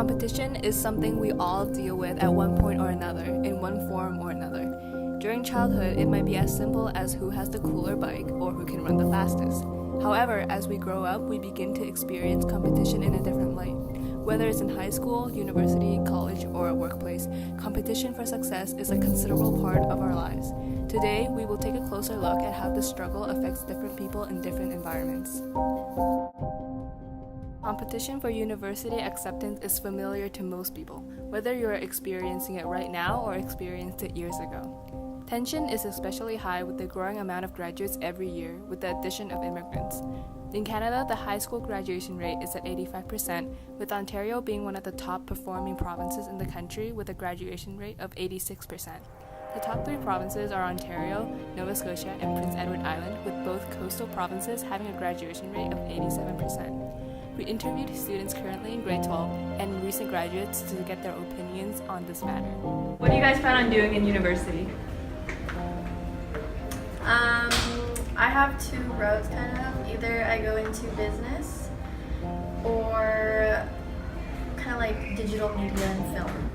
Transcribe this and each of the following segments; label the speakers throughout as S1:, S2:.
S1: Competition is something we all deal with at one point or another, in one form or another. During childhood, it might be as simple as who has the cooler bike or who can run the fastest. However, as we grow up, we begin to experience competition in a different light. Whether it's in high school, university, college, or a workplace, competition for success is a considerable part of our lives. Today, we will take a closer look at how this struggle affects different people in different environments. Competition for university acceptance is familiar to most people, whether you're experiencing it right now or experienced it years ago. Tension is especially high with the growing amount of graduates every year with the addition of immigrants. In Canada, the high school graduation rate is at 85%, with Ontario being one of the top performing provinces in the country with a graduation rate of 86%. The top three provinces are Ontario, Nova Scotia, and Prince Edward Island, with both coastal provinces having a graduation rate of 87%. We interviewed students currently in grade 12 and recent graduates to get their opinions on this matter. What do you guys plan on doing in university?
S2: I have two roads kind of. Either I go into business or kind of like digital media and film.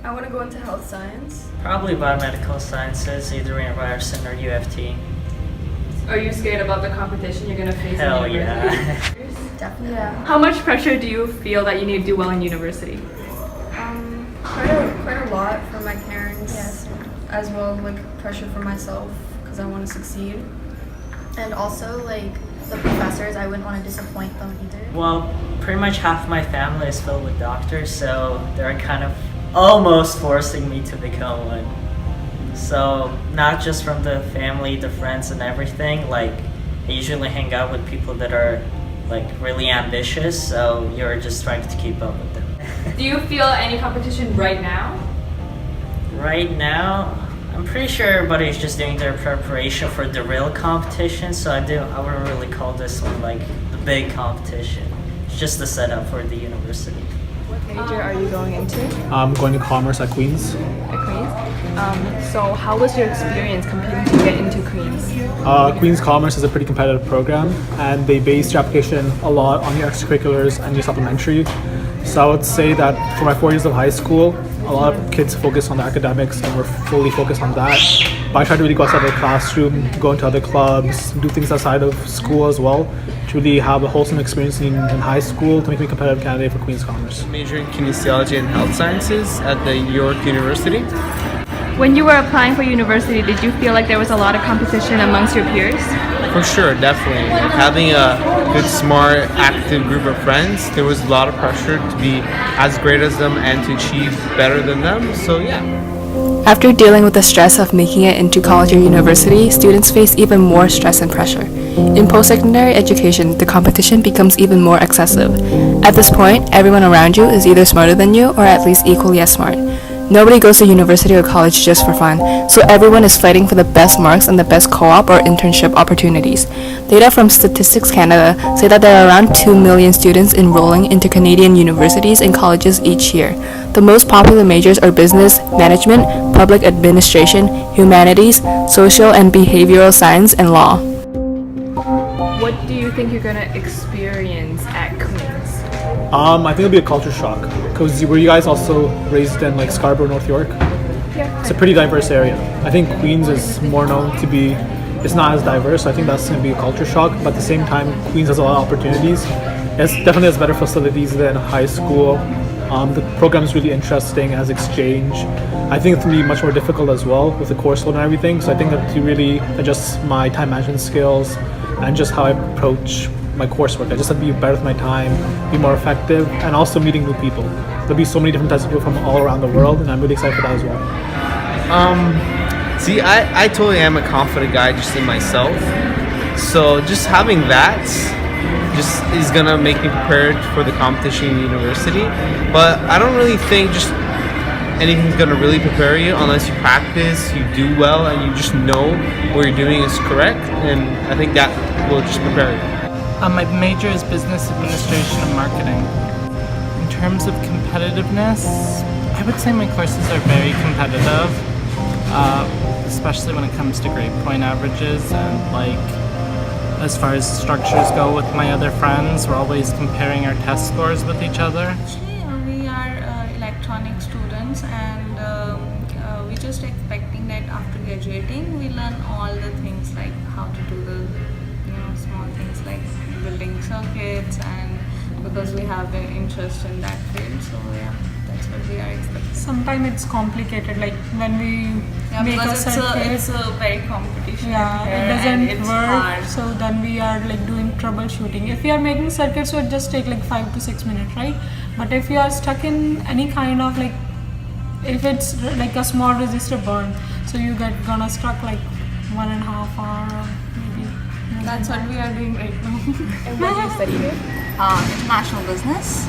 S3: I want to go into health science.
S4: Probably biomedical sciences, either in Ryerson or UFT.
S1: Are you scared about the competition you're going to face
S4: Hell
S1: in university?
S4: yeah.
S2: Definitely.
S3: Yeah.
S1: How much pressure do you feel that you need to do well in university?
S3: Quite a lot from my parents.
S2: Yes.
S3: As well, like pressure for myself because I want to succeed.
S2: And also like the professors, I wouldn't want to disappoint them either.
S4: Well, pretty much half my family is filled with doctors, so they're kind of almost forcing me to become one. So not just from the family, the friends and everything, like I usually hang out with people that are like really ambitious, so you're just trying to keep up with them.
S1: Do you feel any competition right now?
S4: Right now, I'm pretty sure everybody's just doing their preparation for the real competition, so I wouldn't really call this one like the big competition. It's just the setup for the university.
S1: What major are you going into
S5: I'm going to commerce at Queen's.
S1: at Queen's? So how was your experience competing to get into Queen's?
S5: Queen's Commerce is a pretty competitive program, and they base your application a lot on your extracurriculars and your supplementary. So I would say that for my 4 years of high school, a lot of kids focus on the academics and we're fully focused on that. But I try to really go outside the classroom, go into other clubs, do things outside of school as well, to really have a wholesome experience in high school to make me a competitive candidate for Queen's Commerce.
S6: Major in kinesiology and health sciences at the York University.
S1: When you were applying for university, did you feel like there was a lot of competition amongst your peers?
S6: For sure, definitely. Like having a good, smart, active group of friends, there was a lot of pressure to be as great as them and to achieve better than them. So yeah.
S1: After dealing with the stress of making it into college or university, students face even more stress and pressure. In post-secondary education, the competition becomes even more excessive. At this point, everyone around you is either smarter than you or at least equally as smart. Nobody goes to university or college just for fun, so everyone is fighting for the best marks and the best co-op or internship opportunities. Data from Statistics Canada say that there are around 2 million students enrolling into Canadian universities and colleges each year. The most popular majors are business, management, public administration, humanities, social and behavioral science, and law. What do you think you're going to experience at Queen's?
S5: I think it'll be a culture shock, because were you guys also raised in like Scarborough, North York?
S1: Yeah.
S5: It's a pretty diverse area. I think Queen's is more known to be, it's not as diverse, so I think that's going to be a culture shock, but at the same time, Queen's has a lot of opportunities. It definitely has better facilities than high school. The program is really interesting as exchange. I think it's going to be much more difficult as well with the course load and everything, so I think that to really adjust my time management skills and just how I approach my coursework. I just have to be better with my time, be more effective, and also meeting new people. There'll be so many different types of people from all around the world, and I'm really excited for that as well.
S6: See, I totally am a confident guy just in myself. So just having that just is gonna make me prepared for the competition in university. But I don't really think just anything's gonna really prepare you unless you practice, you do well, and you just know what you're doing is correct. And I think that will just prepare you.
S7: My major is business administration and marketing. In terms of competitiveness, I would say my courses are very competitive, especially when it comes to grade point averages and like as far as structures go with my other friends. We're always comparing our test scores with each other.
S8: We Mechanics students, and we're just expecting that after graduating we learn all the things like how to do the small things like building circuits, and because we have an interest in that field, so yeah, that's what we are expecting.
S9: Sometimes it's complicated, like when we make a
S8: because
S9: circuit.
S8: it's a very competition.
S9: Yeah,
S8: here,
S9: it
S8: and
S9: doesn't
S8: it's
S9: work.
S8: hard.
S9: So then we are like doing troubleshooting. If we are making circuits, so it just take like 5 to 6 minutes, right? But if you are stuck in any kind of like, if it's like a small resistor burn, so you gonna stuck like 1.5 hour maybe.
S8: That's what we are doing right now.
S1: And what do you study here?
S8: International business.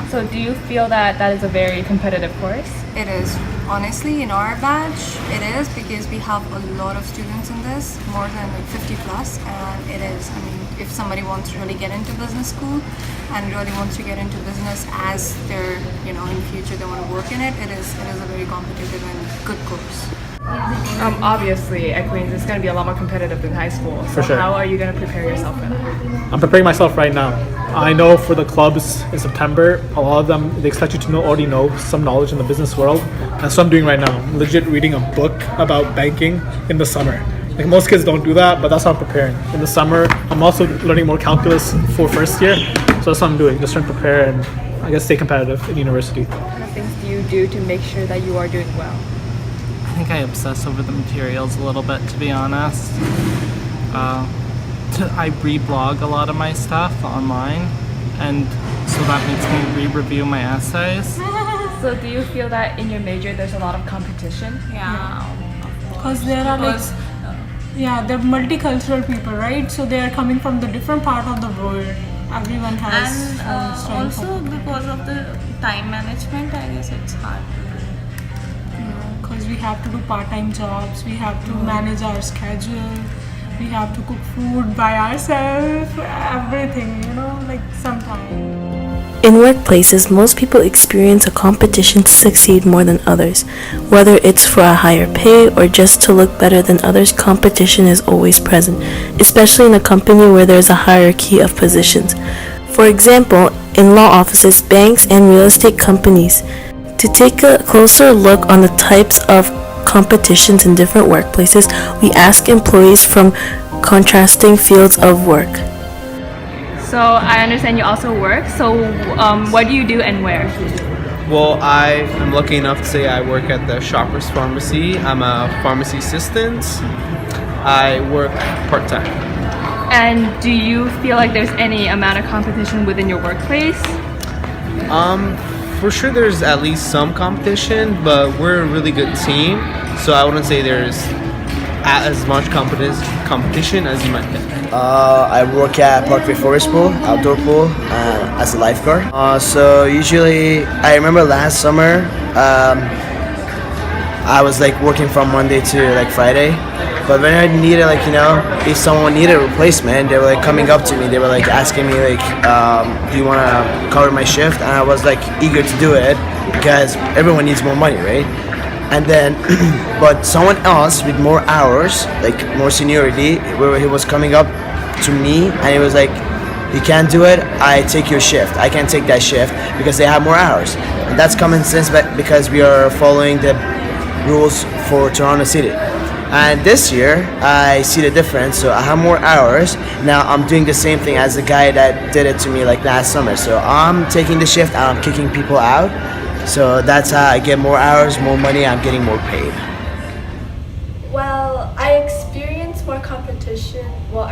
S1: So do you feel that that is a very competitive course?
S3: It is. Honestly, in our batch, it is because we have a lot of students in this, more than like 50 plus, and it is. I mean, if somebody wants to really get into business school and really wants to get into business as their, in future they want to work in it, it is a very competitive and good course.
S1: Obviously, at Queens, it's going to be a lot more competitive than high school. So
S5: For sure.
S1: how are you going to prepare yourself for that?
S5: I'm preparing myself right now. I know for the clubs in September, a lot of them, they expect you to already know some knowledge in the business world. And so I'm doing right now. I'm legit reading a book about banking in the summer. Like most kids don't do that, but that's how I'm preparing. In the summer, I'm also learning more calculus for first year. So that's what I'm doing, just trying to prepare and I guess stay competitive in university.
S1: What kind of things do you do to make sure that you are doing well?
S7: I think I obsess over the materials a little bit, to be honest. I reblog a lot of my stuff online, and so that makes me re-review my essays.
S1: So do you feel that in your major there's a lot of competition?
S8: Yeah.
S9: Because there are like, they're multicultural people, right? So they are coming from the different part of the world. Everyone has
S8: And
S9: strengths.
S8: also because of the time management, I guess it's hard to do.
S9: Because we have to do part-time jobs, we have to manage our schedule, we have to cook food by ourselves, everything, like sometimes.
S10: In workplaces, most people experience a competition to succeed more than others. Whether it's for a higher pay or just to look better than others, competition is always present, especially in a company where there's a hierarchy of positions. For example, in law offices, banks, and real estate companies. To take a closer look on the types of competitions in different workplaces, we ask employees from contrasting fields of work.
S1: So I understand you also work. So what do you do and where?
S6: Well, I am lucky enough to say I work at the Shoppers Pharmacy. I'm a pharmacy assistant. I work part-time.
S1: And do you feel like there's any amount of competition within your workplace?
S6: For sure there's at least some competition, but we're a really good team, so I wouldn't say there's as much competition as you might think.
S11: I work at Parkway Forest Pool, outdoor pool, as a lifeguard. So usually, I remember last summer, I was like working from Monday to like Friday. But when I needed if someone needed a replacement, they were like coming up to me. They were like asking me like, do you want to cover my shift? And I was like eager to do it because everyone needs more money, right? And then, but someone else with more hours, like more seniority, where he was coming up to me and he was like, you can't do it, I take your shift. I can't take that shift because they have more hours. And that's common sense because we are following the rules for Toronto City. And this year, I see the difference, so I have more hours. Now I'm doing the same thing as the guy that did it to me like last summer. So I'm taking the shift and I'm kicking people out. So that's how I get more hours, more money, I'm getting more paid.
S2: Well, I experience more competition. Well,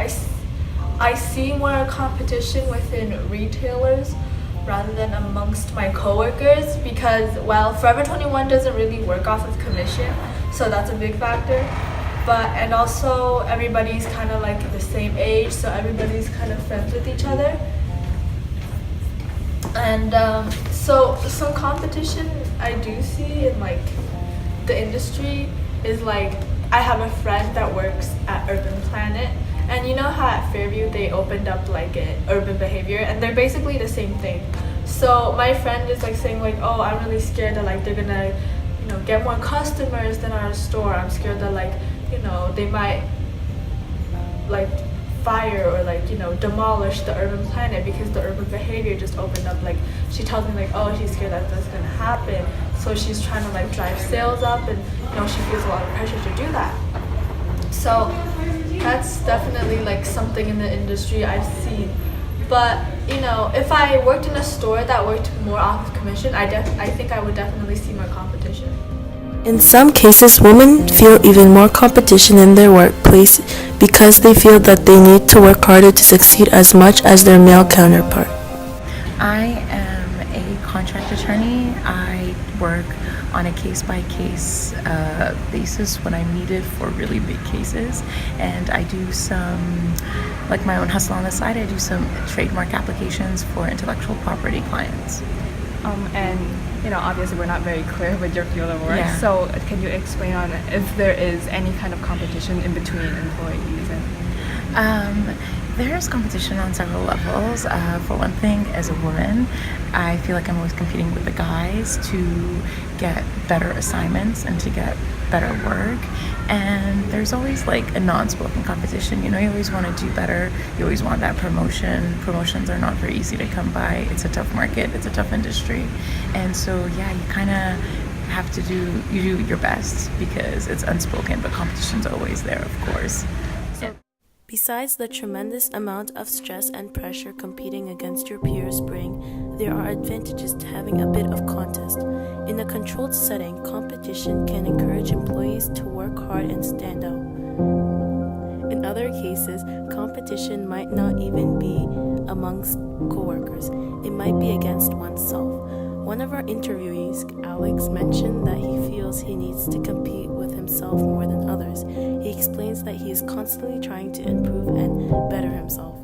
S2: I see more competition within retailers rather than amongst my coworkers because, well, Forever 21 doesn't really work off of commission, so that's a big factor. And also everybody's kind of like the same age, so everybody's kind of friends with each other. And so some competition I do see in like the industry is like I have a friend that works at Urban Planet, and you know how at Fairview they opened up like an urban behavior, and they're basically the same thing. So my friend is like saying like, oh, I'm really scared that like they're gonna get more customers than our store. I'm scared that like they might like fire or like, you know, demolish the urban planet because the urban behavior just opened up. Like she tells me like, oh, she's scared that that's gonna happen, so she's trying to like drive sales up, and you know, she feels a lot of pressure to do that. So that's definitely like something in the industry I've seen. But you know, if I worked in a store that worked more off of commission, I think I would definitely see more competition.
S10: In some cases, women feel even more competition in their workplace because they feel that they need to work harder to succeed as much as their male counterpart.
S12: I am a contract attorney. I work on a case-by-case basis when I'm needed for really big cases, and I do some, like my own hustle on the side, I do some trademark applications for intellectual property clients.
S13: And you know, obviously we're not very clear with your field of work,
S12: Yeah.
S13: so can you explain on if there is any kind of competition in between employees? And
S12: There's competition on several levels. For one thing, as a woman, I feel like I'm always competing with the guys to get better assignments and to get better work. And there's always like a non-spoken competition. You know, you always want to do better. You always want that promotion. Promotions are not very easy to come by. It's a tough market. It's a tough industry. And so, yeah, you kind of have to do your best because it's unspoken, but competition's always there, of course.
S10: Besides the tremendous amount of stress and pressure competing against your peers bring, there are advantages to having a bit of contest. In a controlled setting, competition can encourage employees to work hard and stand out. In other cases, competition might not even be amongst coworkers. It might be against oneself. One of our interviewees, Alex, mentioned that he feels he needs to compete with himself more than others. He explains that he is constantly trying to improve and better himself.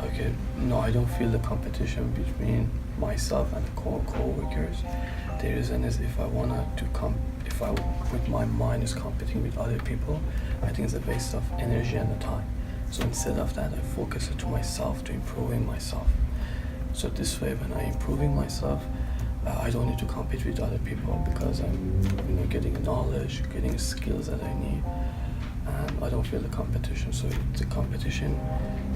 S14: Okay, no, I don't feel the competition between myself and the co-workers. The reason is if I with my mind is competing with other people, I think it's a waste of energy and the time. So instead of that, I focus it to myself, to improving myself. So this way, when I'm improving myself, I don't need to compete with other people because I'm, getting knowledge, getting skills that I need, and I don't feel the competition. So the competition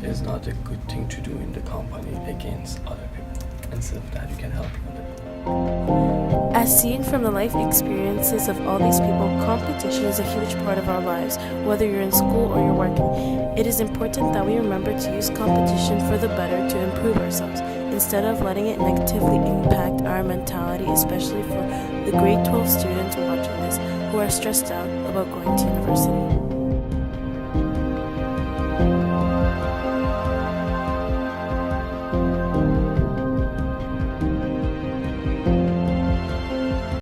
S14: is not a good thing to do in the company against other people. Instead of that, you can help other people.
S10: As seen from the life experiences of all these people, competition is a huge part of our lives, whether you're in school or you're working. It is important that we remember to use competition for the better to improve ourselves, instead of letting it negatively impact our mentality, especially for the grade 12 students watching this who are stressed out about going to university.